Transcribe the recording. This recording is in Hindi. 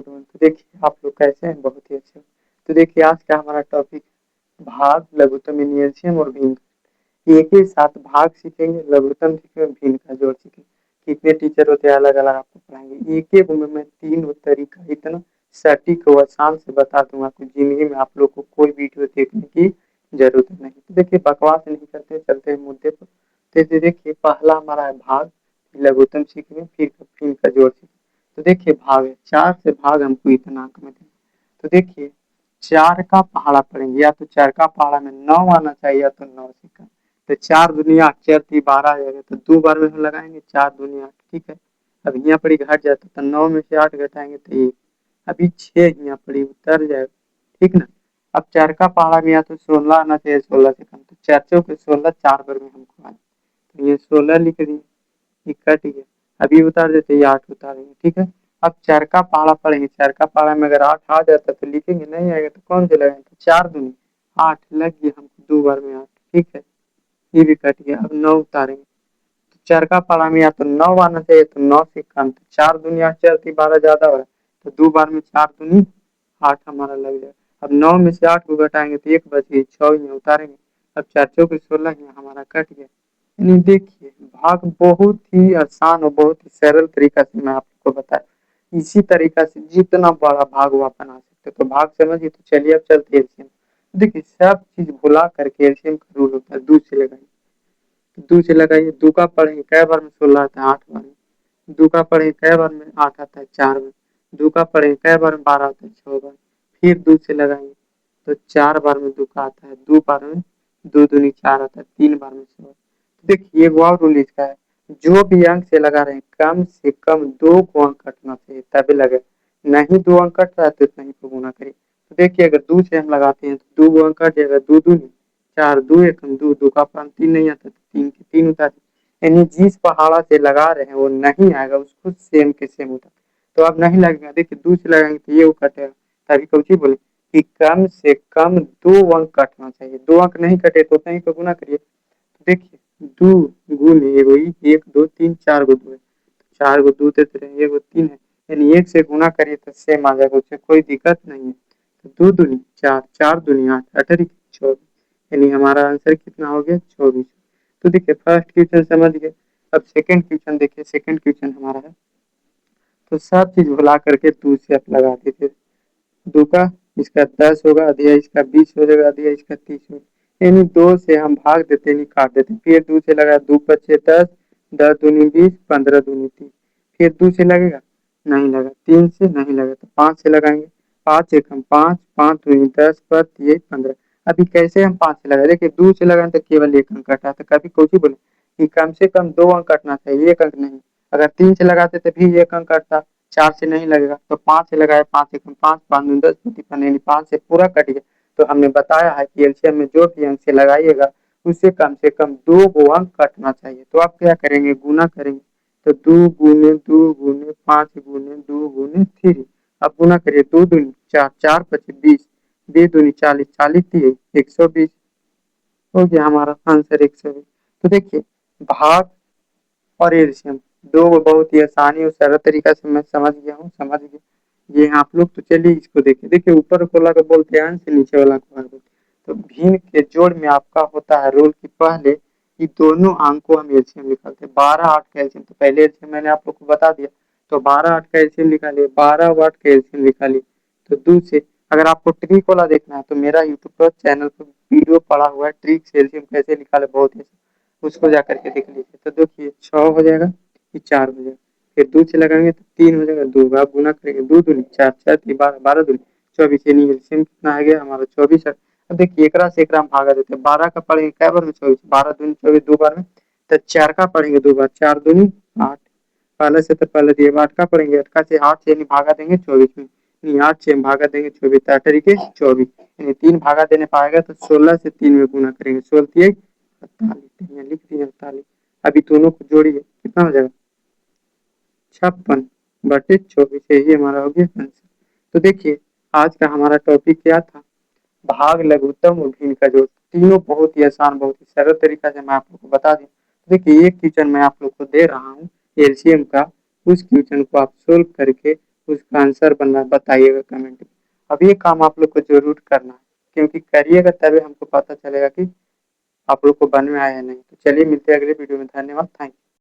Good morning. तो देखिए आप लोग कैसे हैं? बहुत ही अच्छे। तो देखिए आज का हमारा टॉपिक भाग, लघुत्तम, एलसीएम और भिन्न। एक ही साथ भाग सीखेंगे, लघुत्तम सीखेंगे, भिन्न का जोड़ सीखेंगे। कितने टीचर होते हैं अलग अलग आपको पढ़ाएंगे। एक एक में मैं तीन तरीका इतना सटीक व आसान से बता दूंगा कि जिंदगी में आप लोग को कोई वीडियो देखने की जरूरत नहीं। तो देखिए बकवास नहीं करते, चलते हैं मुद्दे पर। तो देखिए पहला हमारा है भाग, लघुत्तम सीखेंगे, फिर भिन्न का जोड़ सीखेंगे। तो देखिए भाग है, 4 से भाग हमको इतना अंक में देंगे। तो देखिए 4 का पहाड़ा पढ़ेंगे, या तो 4 का पहाड़ा में 9 आना चाहिए या तो 9 से कम। तो 4 दुनिया 8, 4 3 12 आ जाएगा। तो 2 बार में हम लगाएंगे 4 दुनिया 8, ठीक है। अब यहाँ पर घट जाता तो 9 में से 8 घटाएंगे तो 1। अभी 6 यहाँ पर उतर जाएगा, ठीक ना। अब 4 का पहाड़ा में या तो 16 आना चाहिए, 16 से कम। तो 4 चौके 16, 4 बार में हमको आए तो ये 16 लिख दिए, ये कट गया। अभी उतार देते, ये 8 उतारेंगे, ठीक है। अब 4 का पहाड़ा पढ़ेंगे, 4 का पहाड़ा में अगर 8 आ जाता तो लिखेंगे, नहीं आएगा तो कौन से लगाएंगे। तो 4 दूनी 8 लग गया हमको, 2 बार में 8, ठीक है। ये भी कट गया। अब 9 उतारेंगे, तो 4 का पहाड़ा में या तो 9 आना चाहिए तो 9 से कम। तो 4 दूनी 8, 4 3 12 ज्यादा हो रहा है, तो 2 बार में 4 दूनी 8 हमारा लग जाएगा। अब 9 में से 8 को घटाएंगे तो 1 बच गई, 6 यहाँ उतारेंगे। अब 4 चौके 16 यहाँ हमारा कट गया। यानी देखिए भाग बहुत ही आसान और बहुत ही सरल तरीका से मैं आपको बताया। इसी तरीका से जितना बड़ा भाग वो आप बना सकते हो। तो भाग समझिए। तो चलिए अब चलते हैं एलसीएम। देखिए सब चीज भुला करके एलसीएम का रूल होता है, 2 से लगाइए। तो 2 से लगाइए, 2 का पढ़ेंगे कै बार में 16 आता है, 8 बार में। 2 का पढ़ेंगे कै बार में 8 आता है, 4 बार। 2 का पढ़ेंगे कै बार में 12 आता है, 6 बार। फिर 2 से लगाएंगे तो 4 बार में 2 का आता है, 2 बार में 2 दूनी 4 आता है, 3 बार में 6। देखिए एक और रूल इसका है, जो भी अंक से लगा रहे हैं कम से कम 2 को अंक कटना चाहिए तभी लगे। नहीं 2 अंक कट रहा है तो नहीं को गुना करिए। तो देखिए अगर 2 से हम लगाते हैं तो 2 अंक कट जाएगा, 2 दूनी 4, 2 एकम 2, 2 का पान 3 नहीं आता तो 3 की 3 उतार। यानी जिस पहाड़ा से लगा रहे हैं वो नहीं आएगा, उसको सेम के सेम उतार। तो अब नहीं लगेगा, देखिए 2 से लगाएंगे तो ये कटेगा। तभी कौची बोले कि कम से कम 2 अंक कटना चाहिए। 2 अंक नहीं कटे तो नहीं को गुना करिए। देखिए 2 गुने वही 1 2 3 4 गो 2 है, 4 गो 2 देते रहे, 1 गो 3 है। यानी 1 से गुना करिए तो सेम आ जाएगा, उससे कोई दिक्कत नहीं है। तो 2 दूनी 4, 4 दूनी 8, 18 24। यानी हमारा आंसर कितना हो गया, 24। तो देखिए फर्स्ट क्वेश्चन समझ गए। अब सेकंड क्वेश्चन देखिए। सेकंड क्वेश्चन हमारा है, तो सब चीज भुला करके 2 से आप लगा दीजिए। 2 का इसका 10 होगा, अधिया इसका 20 हो जाएगा, अधिया इसका 30 होगा। यानी 2 से हम भाग देते नहीं काट देते। फिर 2 से लगा, 2 पचे 10, 10 दूनी 20, 15 दूनी 30। फिर 2 से लगेगा, नहीं लगा। 3 से नहीं लगा तो 5 से लगाएंगे। 5 एकम 5, 5 दूनी 10 पर ये 15। अभी कैसे हम 5 से लगाए, देखिए 2 से लगाए तो केवल 1 अंक कटा। तो कभी कोची बोले कि कम से कम 2 अंक कटना चाहिए, 1 अंक नहीं। अगर 3 से लगाते तो भी 1 अंक कटता। 4 से नहीं लगेगा तो 5 से लगाए, 5 एकम 5, 5 दूनी 10, 55, यानी 5 से पूरा कट गया। तो हमने बताया है कि एलसीएम में जो भी अंक से लगाइएगा उससे कम 2 गो अंक कटना चाहिए। तो आप क्या करेंगे, गुना करेंगे। तो 2 गुने 5 गुने 2 गुने 3। अब गुना करिए, 2 दूनी 4, 4 पचे 20, 20 दूनी 40, 40 दिए 120। हो गया हमारा आंसर 120। तो देखिए भाग और एलसीएम दो बहुत ही आसानी और सरल तरीका से मैं समझ गया हूँ, समझ गए ये हैं आप लोग। तो चलिए इसको देखिए। देखिए ऊपर वाला को बोलते हैं अंश, नीचे वाला को भाग बोलते हैं। तो भिन्न के जोड़ में आपका होता है रोल की पहले कि दोनों अंक को हम एलसीएम निकालते हैं। 12 8 का एलसीएम, तो पहले एलसीएम मैंने आप लोग को बता दिया। तो 12 8 का एलसीएम निकालिए, 12 8 का एलसीएम निकालिए। तो 2 से अगर आपको ट्रिक वाला देखना है तो मेरा यूट्यूब पर चैनल पर वीडियो पड़ा हुआ है, ट्रिक से एलसीएम कैसे निकाले, बहुत ही, उसको जा करके देख लीजिए। तो देखिए 6 हो जाएगा, ये 4 हो जाएगा। फिर 2 से लगाएंगे तो 3 हो जाएगा, 2 आप गुना करेंगे, 2 दूनी 4, 4 3 12, 12 दूनी 24। यानी एलसीएम कितना आ गया हमारा 24 है। अब देखिए एकरा से एकरा हम भागा देते हैं। 12 का पढ़ेंगे कै बार में 24, 12 दूनी 24 2 बार में। तो 4 का पढ़ेंगे 2 बार, 4 दूनी 8। पहले से तो पहले दिए 8 का पढ़ेंगे, 8 का से 8 से यानी भागा देंगे 24 में। नहीं 8 से हम भागा देंगे 24, 8 तरीके 24। यानी 3 भागा देने पाएगा तो 16 से 3 में गुना करेंगे, 16 दिए 48, यहाँ लिख दिए 48। अभी दोनों को जोड़िए कितना हो जाएगा, 56/24। यही हमारा हो गया आंसर। तो देखिए आज का हमारा टॉपिक क्या था, भाग, लघुत्तम और भिन्न का जोड़। तीनों बहुत ही आसान, बहुत ही सरल तरीका से मैं आप लोग को बता दूं। देखिए एक क्वेश्चन मैं आप लोग को दे रहा हूँ एलसीएम का, उस क्वेश्चन को आप सोल्व करके उसका आंसर बनना बताइएगा कमेंट में। अब ये काम आप लोग को ज़रूर करना है, क्योंकि करिएगा तभी हमको पता चलेगा कि आप लोग को बन में आया है या नहीं। तो चलिए मिलते हैं अगले वीडियो में। धन्यवाद, थैंक यू।